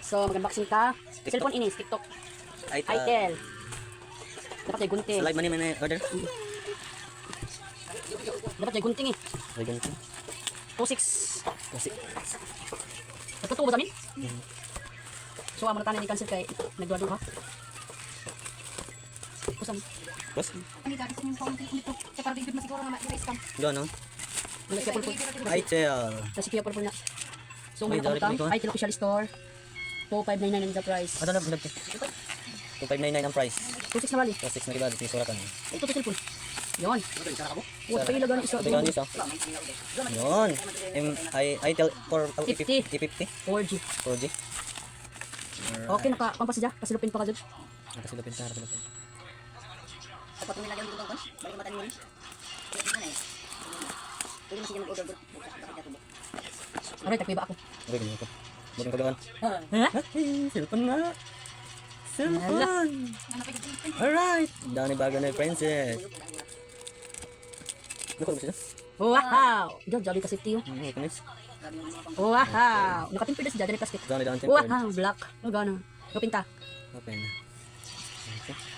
So, mag-unboxing ka. Cellphone inis, TikTok. Itel. Dapat ay gunting. Sa live man may order. Dapat ay gunting eh. Ay ganito. 26. Kasi Nagtutubo sa amin? So, amo na tayo ni cancel kay nagduwa ka. Kusam. boss. Ang gagas yung phone dito. Kaya para bigod mo siguro na ma-erase ka. Do no. Nagsiya pulpul. Itel. Nagsiya pulpul na. So, may May direct nakakutang. dito. Itel official store. 2599 ang the price. Ano na vlog ko? 2599 ang price. 26 na bali. 26 na diba dito suratan. Ito to cellphone. Yon. What pa ilagan isa? Bigyan niyo sa. Yon. Itel for 50. 50. 4G. 4G. Okay, naka-pampas siya. Kasilupin pa ka dun. Nakasilupin na nakasilupin. Dapat mo nilagyan dito bang? Balik mata niyo. Pwede na eh. Pwede mo sige mag-order doon. Alright, tagpiba ako. Okay, ganyan ko. Buting kagawan. Ha? Cellphone nga. Cellphone. Alright. Dami bago na princess. Naku, ano siya? Wow! Diyan, jolly kasi tiyo. Nice. Wow! Nakatimpi na si Jadre Plastic. Dami daan Wow! Black. Ano gana? Kapinta. Open. Okay.